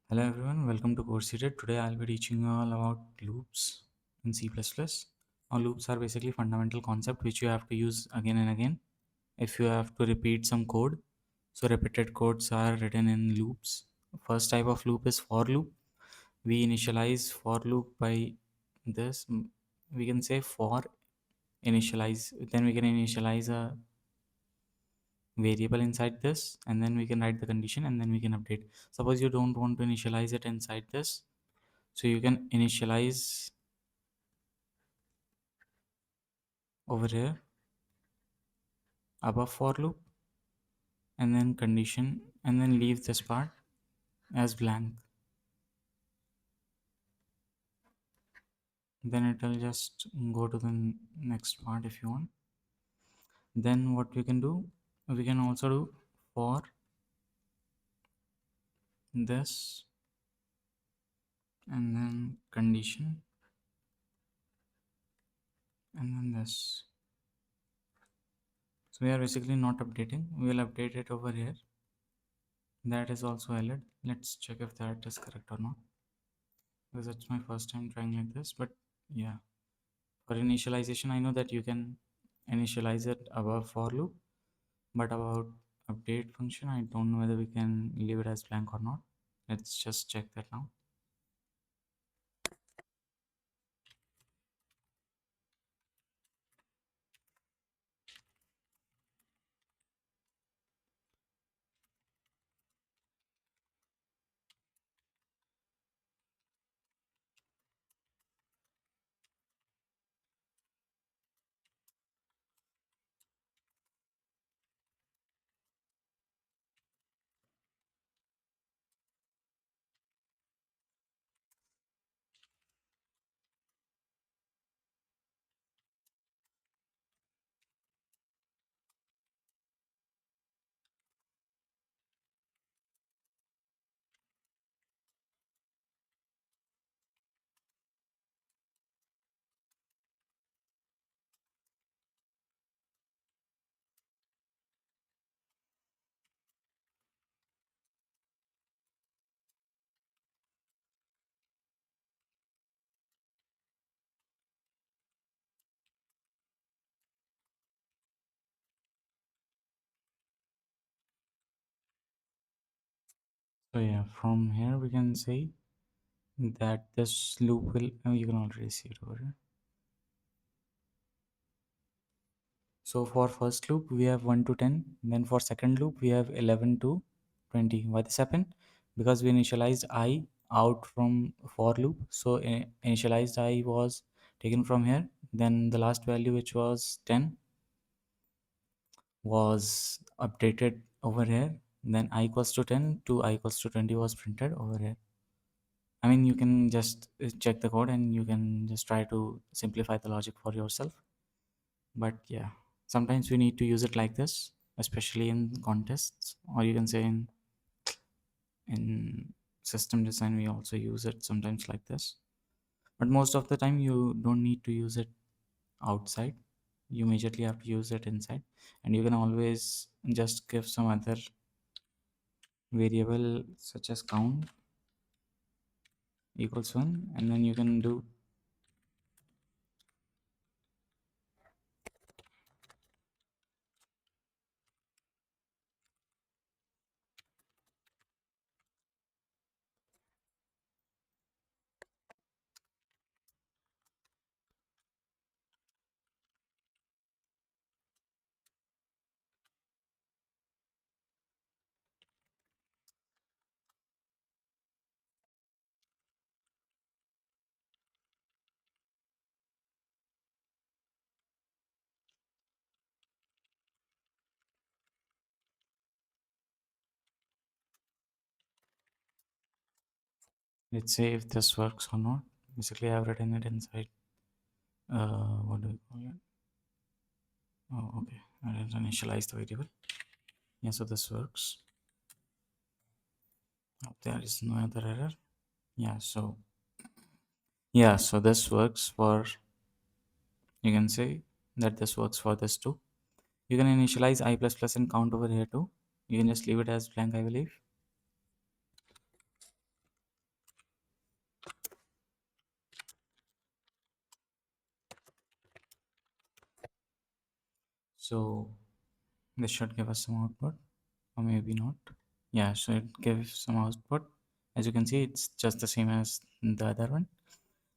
Hello everyone, welcome to Course Seated. Today I'll be teaching you all about loops in C++. Now loops are basically fundamental concept which you have to use again and again if you have to repeat some code. So repeated codes are written in loops. First type of loop is for loop. We initialize for loop by this. We can say for initialize, then we can initialize a variable inside this, and then we can write the condition, and then we can update. Suppose you don't want to initialize it inside this, so you can initialize over here above for loop and then condition, and then leave this part as blank. Then it will just go to the next part if you want. Then what we can do, we can also do for this and then condition and then this. So we are basically not updating, we will update it over here. That is also valid. Let's check if that is correct or not, because it's my first time trying like this. But yeah, for initialization I know that you can initialize it above for loop, but about update function I don't know whether we can leave it as blank or not. Let's just check that now. So yeah, from here we can say that this loop will, you can already see it over here. So for first loop we have 1 to 10, then for second loop we have 11 to 20. Why this happened? Because we initialized I out from for loop. So initialized I was taken from here, then the last value which was 10 was updated over here, then I equals to 10 to I equals to 20 was printed over here. I mean, you can just check the code and you can just try to simplify the logic for yourself. But yeah, sometimes we need to use it like this, especially in contests, or you can say in system design we also use it sometimes like this. But most of the time you don't need to use it outside, you immediately have to use it inside. And you can always just give some other variable such as count equals 1, and then you can do, let's say if this works or not. Basically I've written it inside, what do we call it? Oh, okay, I didn't initialize the variable. Yeah, so this works. Hope there is no other error. Yeah, so this works for, you can say that this works for this too. You can initialize I plus plus and count over here too. You can just leave it as blank, I believe. So this should give us some output, or maybe not. Yeah, so it gives some output. As you can see, it's just the same as the other one.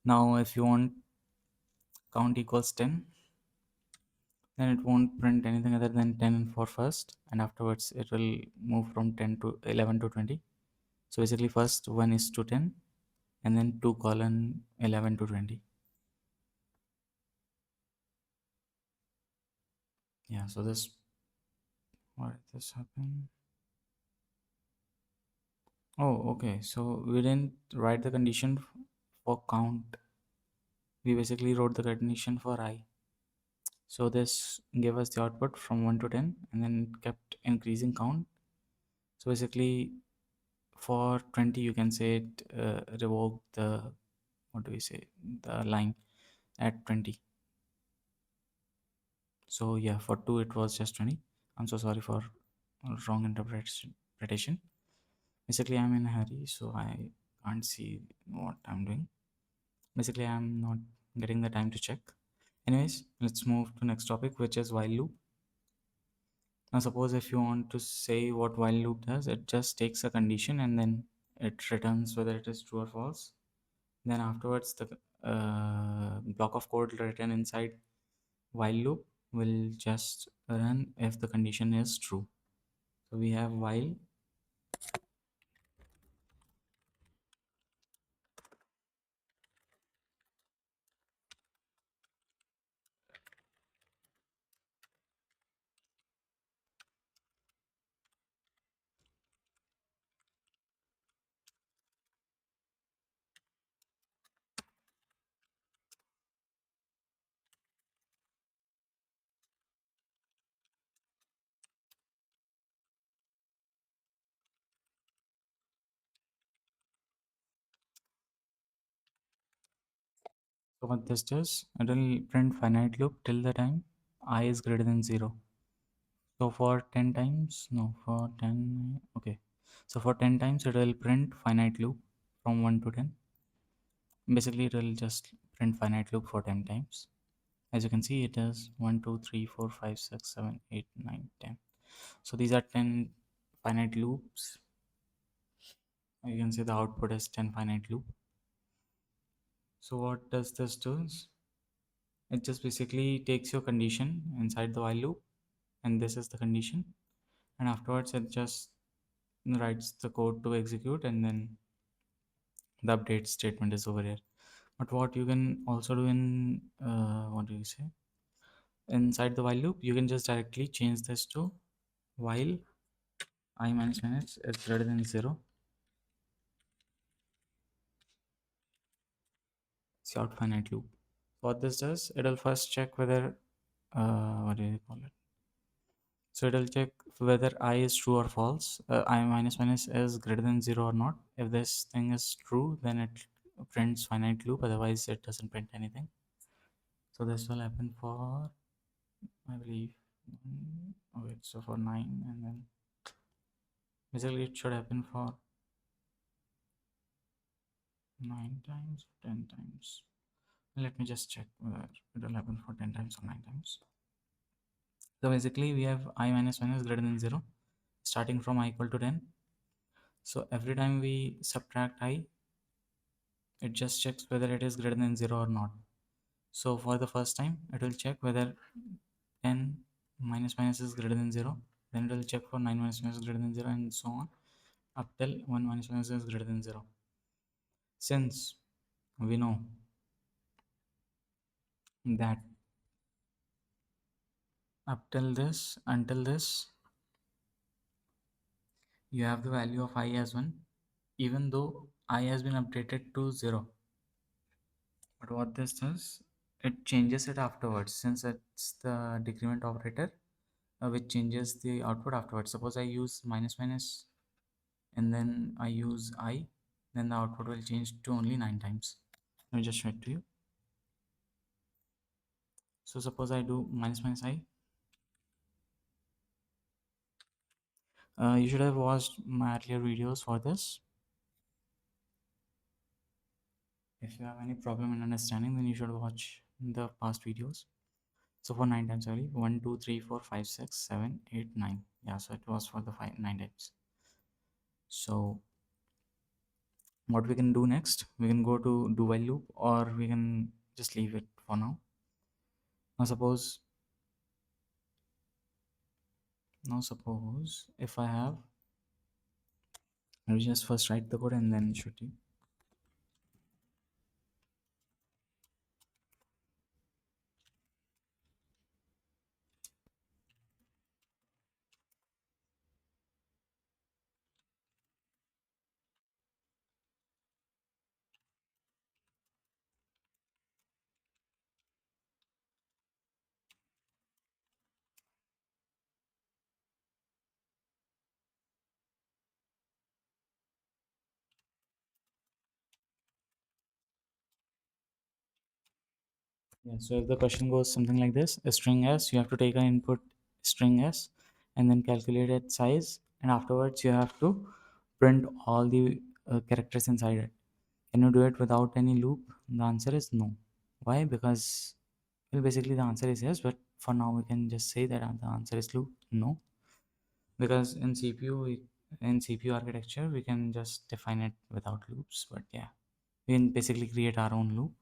Now if you want count equals 10, then it won't print anything other than 10 for first, and afterwards it will move from 10 to 11 to 20. So basically first 1 is to 10, and then 2 colon 11 to 20. Yeah, so this, why did this happen? Oh, okay, so we didn't write the condition for count, we basically wrote the condition for I. So this gave us the output from 1 to 10, and then it kept increasing count. So basically for 20 you can say it revoked the, what do we say, the line at 20. So yeah, for 2 it was just 20. I'm so sorry for wrong interpretation. Basically I'm in a hurry, so I can't see what I'm doing. Basically I'm not getting the time to check. Anyways, let's move to next topic, which is while loop. Now suppose if you want to say what while loop does, it just takes a condition and then it returns whether it is true or false. Then afterwards the block of code written inside while loop will just run if the condition is true. So we have while. So what this does, it will print finite loop till the time I is greater than 0. So for 10 times, no, for 10, okay. So for 10 times, it will print finite loop from 1 to 10. Basically, it will just print finite loop for 10 times. As you can see, it is 1, 2, 3, 4, 5, 6, 7, 8, 9, 10. So these are 10 finite loops. You can see the output is 10 finite loop. So what does this do? It just basically takes your condition inside the while loop, and this is the condition, and afterwards it just writes the code to execute, and then the update statement is over here. But what you can also do in what do you say, inside the while loop, you can just directly change this to while I minus minus is greater than 0. It's out finite loop. What this does, it'll first check whether what do you call it, so it'll check whether I is true or false, I minus minus is greater than 0 or not. If this thing is true, then it prints finite loop, otherwise it doesn't print anything. So this will happen for, I believe, okay, so for 9, and then basically it should happen for 9 times, 10 times. Let me just check whether it will happen for 10 times or 9 times. So basically we have I minus minus greater than 0 starting from I equal to 10. So every time we subtract I, it just checks whether it is greater than 0 or not. So for the first time, it will check whether 10 minus minus is greater than 0. Then it will check for 9 minus minus is greater than 0, and so on up till 1 minus minus is greater than 0. Since we know that up till this, until this, you have the value of I as 1, even though I has been updated to 0. But what this does, it changes it afterwards, since it's the decrement operator which changes the output afterwards. Suppose I use minus minus and then I use I, then the output will change to only 9 times. Let me just show it to you. So suppose I do minus minus I. You should have watched my earlier videos for this. If you have any problem in understanding, then you should watch the past videos. So for 9 times only, 1, 2, 3, 4, 5, 6, 7, 8, 9. Yeah, so it was for the 9 times. So what we can do next, we can go to do while loop, or we can just leave it for now. Now suppose if I have, I'll just first write the code and then shoot you. Yeah, so if the question goes something like this, a string s, you have to take an input string s and then calculate its size, and afterwards you have to print all the characters inside it. Can you do it without any loop? The answer is no. Why? Because, well, basically the answer is yes, but for now we can just say that the answer is loop. No, because in CPU, in CPU architecture, we can just define it without loops. But yeah, we can basically create our own loop.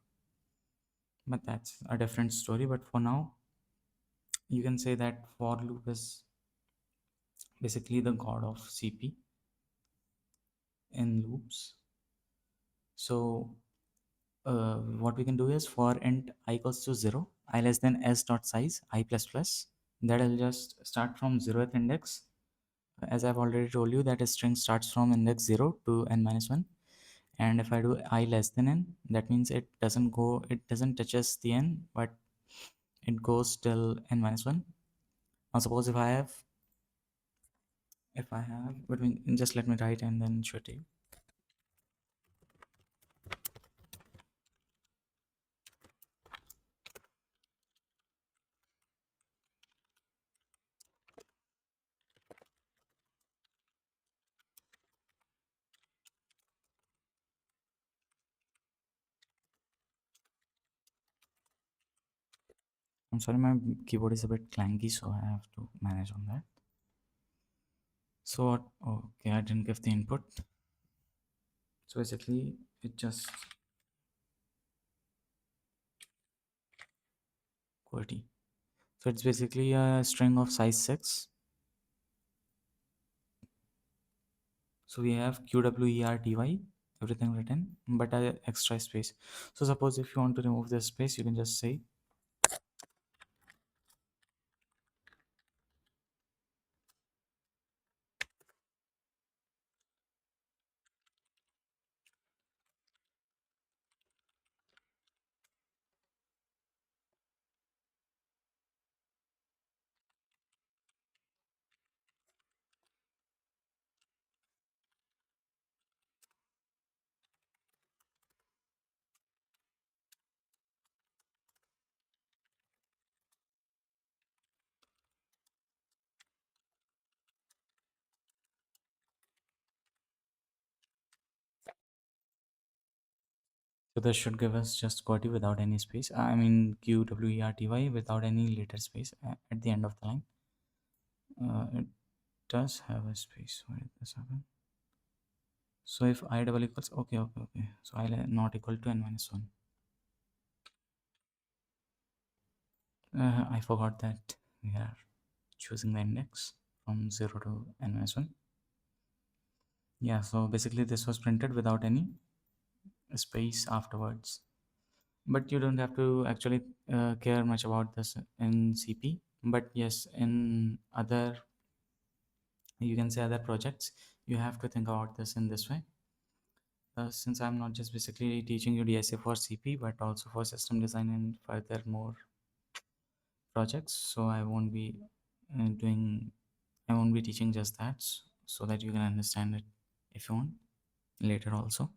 But that's a different story. But for now, you can say that for loop is basically the god of CP in loops. So what we can do is for int I equals to 0, I less than s dot size I plus plus, that will just start from 0th index. As I've already told you that a string starts from index 0 to n minus 1, and if I do I less than n, that means it doesn't touches the n, but it goes till n minus 1. Now suppose if I have between, just let me write and then show it to you. I'm sorry, my keyboard is a bit clanky, so I have to manage on that. So what? Okay, I didn't give the input. So basically, it just QWERTY. So it's basically a string of size 6. So we have QWERTY, everything written, but a extra space. So suppose if you want to remove this space, you can just say. So this should give us just QWERTY without any space. I mean QWERTY without any later space at the end of the line. It does have a space. Why did this happen? So if I double equals, okay. So I not equal to n minus 1. I forgot that we are choosing the index from 0 to n minus 1. Yeah, so basically this was printed without any space afterwards. But you don't have to actually care much about this in CP. But yes, in other, you can say other projects, you have to think about this in this way. Since I'm not just basically teaching you DSA for CP, but also for system design and further more projects, so doing I won't be teaching just that, so that you can understand it if you want later also.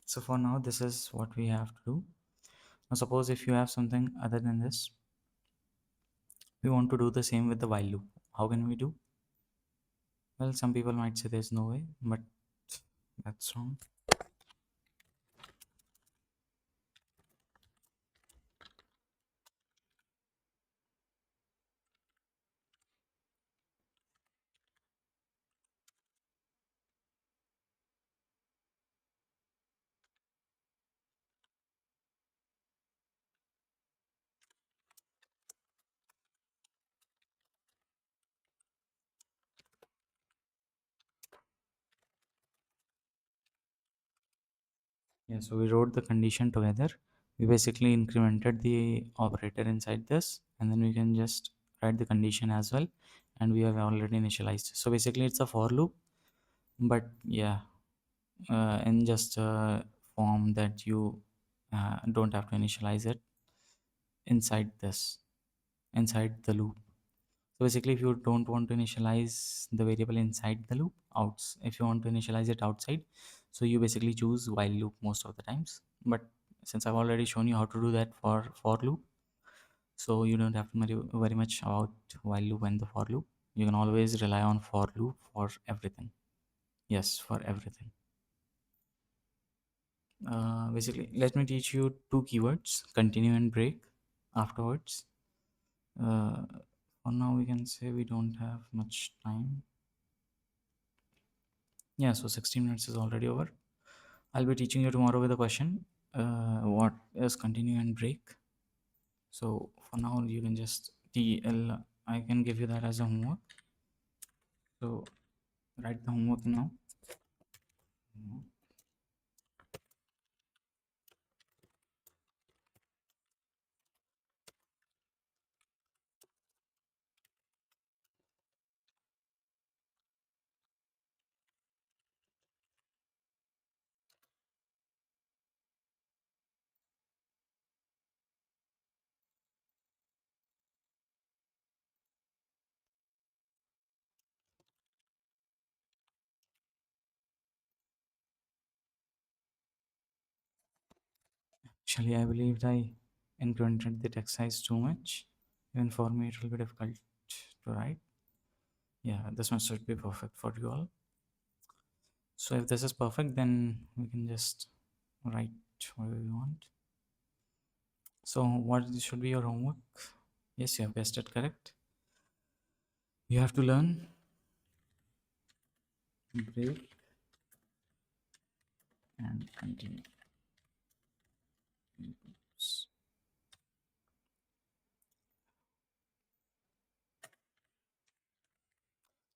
So for now, this is what we have to do. Now suppose if you have something other than this, we want to do the same with the while loop. How can we do? Well, some people might say there's no way, but that's wrong. Yeah, so we wrote the condition together. We basically incremented the operator inside this, and then we can just write the condition as well, and we have already initialized. So basically, it's a for loop, but yeah, in just a form that you don't have to initialize it inside this, inside the loop. So basically, if you don't want to initialize the variable inside the loop, outs, if you want to initialize it outside, so you basically choose while loop most of the times. But since I've already shown you how to do that for loop, so you don't have to worry very much about while loop and the for loop. You can always rely on for loop for everything. Yes, for everything. Basically, let me teach you two keywords: continue and break. Afterwards, uh, for now we can say we don't have much time. Yeah, so 16 minutes is already over. I'll be teaching you tomorrow with a question. What is continue and break? So for now, you can just TL. I can give you that as a homework. So write the homework now. Actually, I believed I incremented the text size too much. Even for me, it will be difficult to write. Yeah, this one should be perfect for you all. So if this is perfect, then we can just write whatever we want. So what should be your homework? Yes, you have guessed it correct. You have to learn break and continue.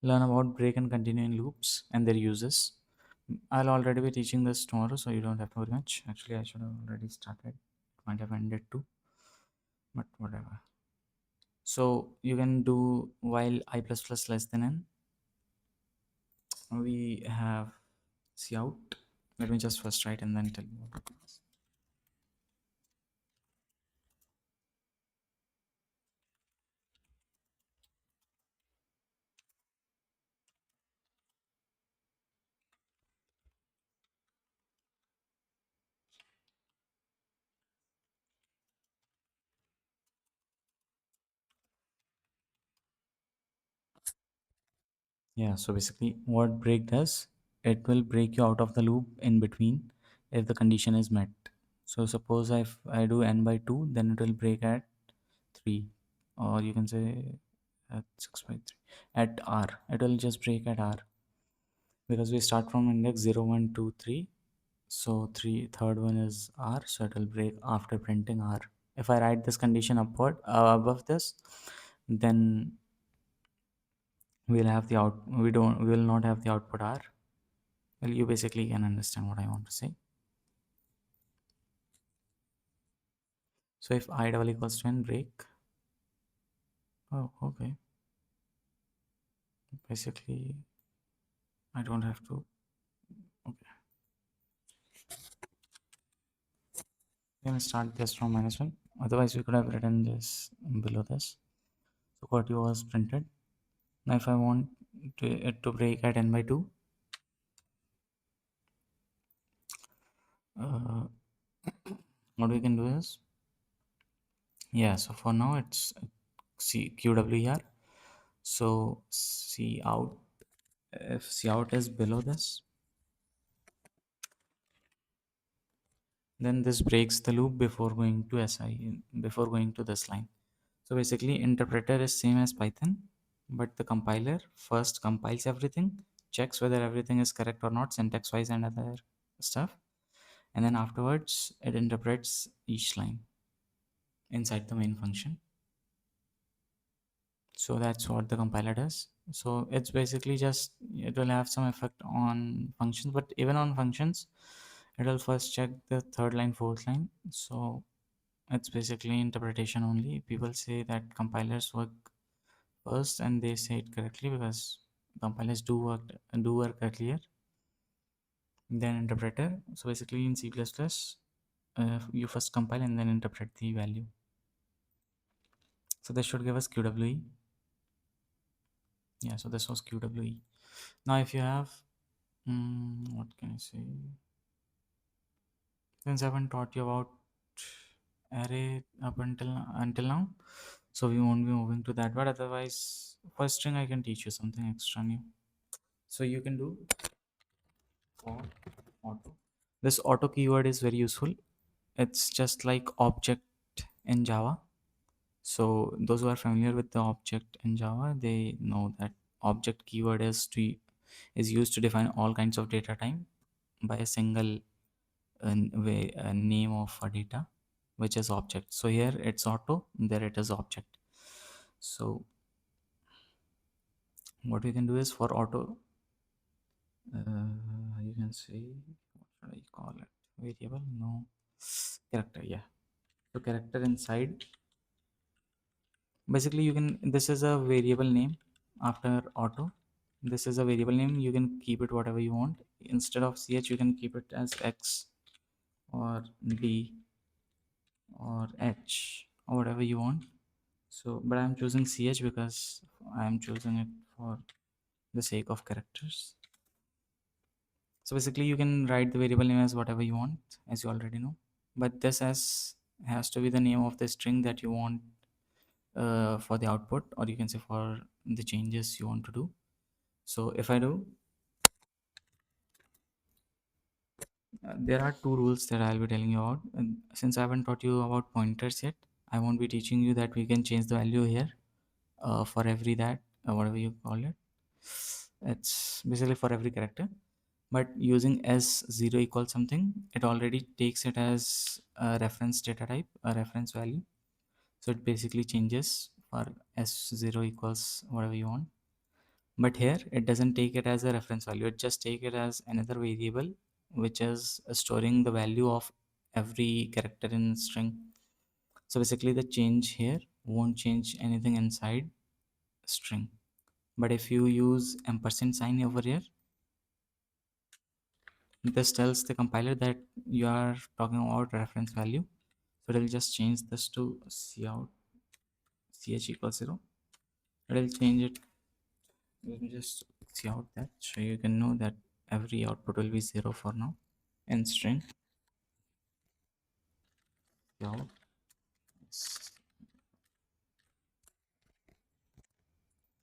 Learn about break and continue in loops and their uses. I'll already be teaching this tomorrow, so you don't have to worry much. Actually, I should have already started. It might have ended too, but whatever. So you can do while I plus plus less than n. We have cout. Let me just first write and then tell you what it is. Yeah, so basically what break does, it will break you out of the loop in between if the condition is met. So suppose if I do n by 2, then it will break at 3, or you can say at 6 by 3. At r, it will just break at r because we start from index 0, 1, 2, 3. So third one is r, so it will break after printing r. If I write this condition upward above this, then we'll have the out we will not have the output r. Well, you basically can understand what I want to say. So if I double equals to n break, oh okay, basically I don't have to. Okay, we can start this from -1. Otherwise we could have written this below this. So what you was printed. Now if I want it to break at n by 2, uh, what we can do is, yeah, so for now it's c qw here. So c out, if c out is below this, then this breaks the loop before going to before going to this line. So basically interpreter is same as Python, but the compiler first compiles everything, checks whether everything is correct or not, syntax wise and other stuff, and then afterwards it interprets each line inside the main function. So that's what the compiler does. So it's basically just, it will have some effect on functions, but even on functions It will first check the third line, fourth line. So it's basically interpretation only. People say that compilers work first, and they say it correctly because compilers do work earlier than interpreter. So basically in C++, you first compile and then interpret the value. So this should give us QWE. Yeah, so this was QWE. Now if you have, what can I say? Since I haven't taught you about array up until now, so we won't be moving to that. But otherwise, for string, I can teach you something extra new. So you can do for auto. This auto keyword is very useful. It's just like object in Java. So those who are familiar with the object in Java, they know that object keyword is used to define all kinds of data type by a single name of a data, which is object. So here it's auto, there it is object. So what we can do is for auto, you can say, what should I call it? Variable? No, character. Yeah. So character inside. Basically, you can. This is a variable name after auto. This is a variable name. You can keep it whatever you want. Instead of ch, you can keep it as x or d or h or whatever you want. So, but I'm choosing ch because I'm choosing it for the sake of characters. So basically you can write the variable name as whatever you want, as you already know. But this has to be the name of the string that you want for the output, or you can say for the changes you want to do. So if I do, there are two rules that I'll be telling you about. And since I haven't taught you about pointers yet, I won't be teaching you that we can change the value here for every that whatever you call it. It's basically for every character. But using s0 equals something, it already takes it as a reference data type, a reference value. So it basically changes for s0 equals whatever you want. But here it doesn't take it as a reference value, it just take it as another variable which is storing the value of every character in string. So basically the change here won't change anything inside string. But if you use ampersand sign over here, this tells the compiler that you are talking about reference value. So it will just change this to cout ch equals 0. It will change it. Let me just see out that so you can know that every output will be 0 for now in string. Cout.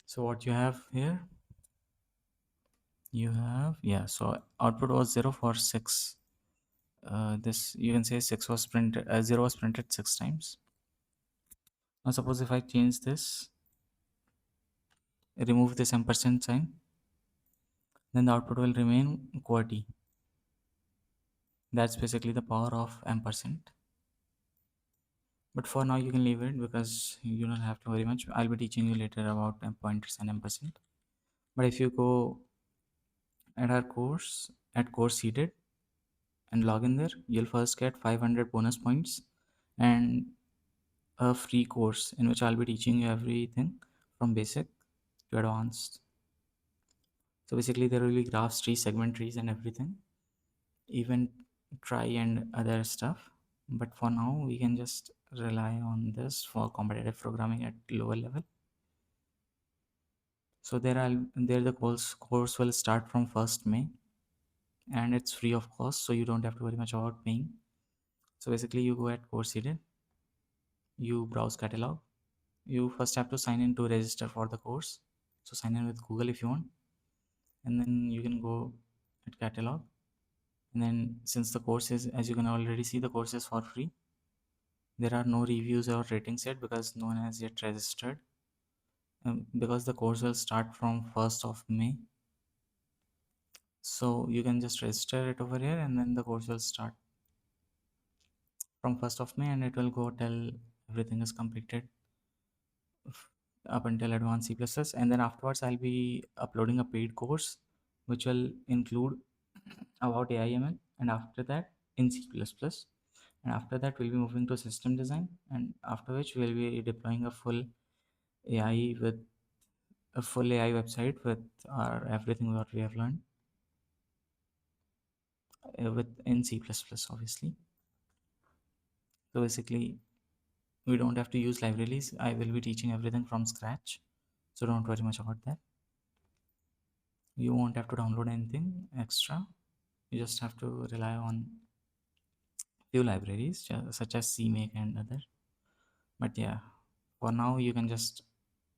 So what you have here, you have, yeah, so output was 0 for 6. This you can say 6 was printed, 0 was printed 6 times. Now suppose if I change this, remove this ampersand sign, then the output will remain QWERTY. That's basically the power of ampersand. But for now you can leave it because you don't have to worry much. I'll be teaching you later about pointers and ampersand. But if you go at our course, at course seeded, and log in there, you'll first get 500 bonus points and a free course in which I'll be teaching you everything from basic to advanced. So basically there will be graphs, trees, segment trees and everything, even try and other stuff. But for now we can just rely on this for competitive programming at lower level. So there the course will start from 1st May and it's free of cost, so you don't have to worry much about paying. So basically you go at course hidden, you browse catalog, you first have to sign in to register for the course. So sign in with Google if you want, and then you can go at catalog. And then since the course is, as you can already see, the course is for free, there are no reviews or ratings yet because no one has yet registered, because the course will start from 1st of May. So you can just register it over here and then the course will start from 1st of May and it will go till everything is completed up until advanced C++. And then afterwards I'll be uploading a paid course which will include about AIML and after that in C++, and after that we'll be moving to system design, and after which we'll be deploying AI with a full AI website with our everything what we have learned with in C++, obviously. So basically we don't have to use libraries. I will be teaching everything from scratch, so don't worry much about that. You won't have to download anything extra. You just have to rely on few libraries such as CMake and other. But yeah, for now you can just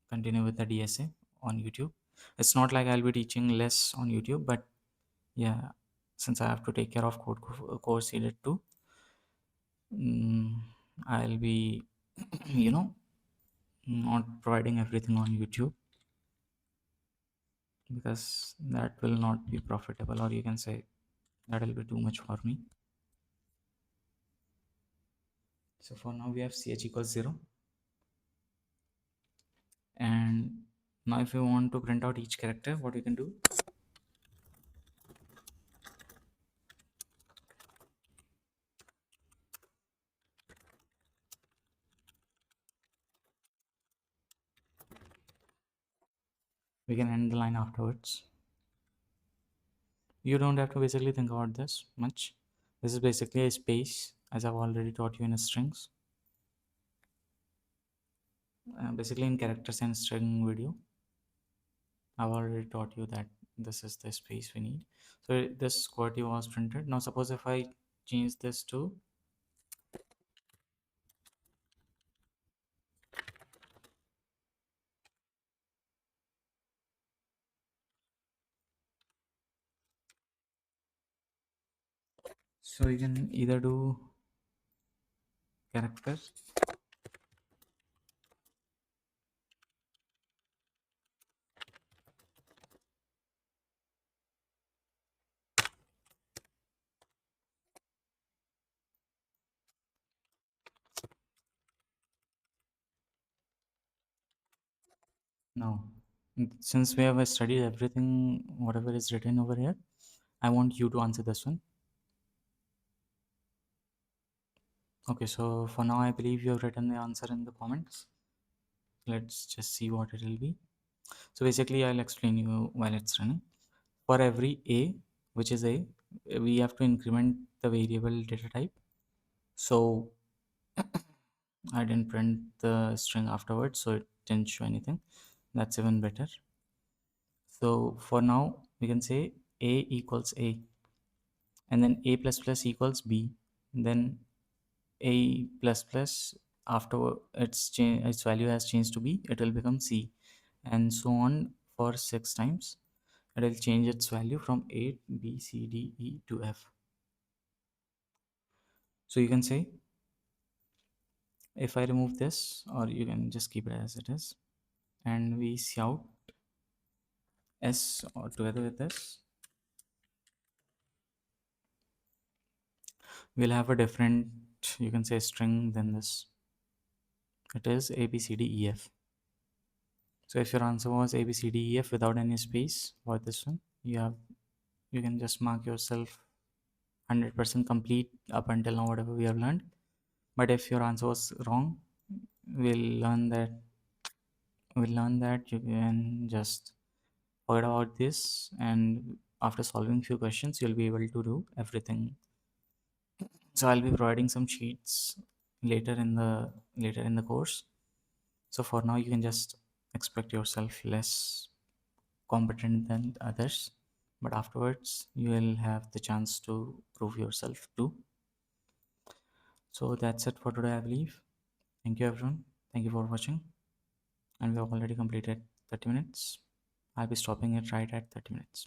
continue with the DSA on YouTube. It's not like I'll be teaching less on YouTube, but yeah, since I have to take care of course seeded too, mm, I'll be you know not providing everything on YouTube because that will not be profitable, or you can say that will be too much for me. So for now we have ch equals 0, and now if you want to print out each character, what you can do, we can end the line afterwards. You don't have to basically think about this much. This is basically a space, as I've already taught you in strings. Basically in characters and string video, I've already taught you that this is the space we need. So this QWERTY was printed. Now suppose if I change this to, so you can either do characters, now since we have studied everything whatever is written over here, I want you to answer this one. Okay, so for now I believe you have written the answer in the comments. Let's just see what it will be. So basically I'll explain you while it's running. For every a, which is a, we have to increment the variable data type. So I didn't print the string afterwards, so it didn't show anything. That's even better. So for now we can say a equals a, and then a plus plus equals b, then a plus plus, after its value has changed to b, it will become c, and so on for 6 times. It will change its value from a, b, c, d, e to f. So you can say if I remove this, or you can just keep it as it is, and we see out s or together with this, we'll have a different, you can say, string than this. It is a b c d e f. So if your answer was a b c d e f without any space for this one, you can just mark yourself 100% complete up until now whatever we have learned. But if your answer was wrong, we'll learn that you can just forget about this, and after solving few questions you'll be able to do everything. So I'll be providing some sheets later in the course. So for now you can just expect yourself less competent than others, but afterwards you will have the chance to prove yourself too. So that's it for today, I believe. Thank you everyone, thank you for watching, and we have already completed 30 minutes. I'll be stopping it right at 30 minutes.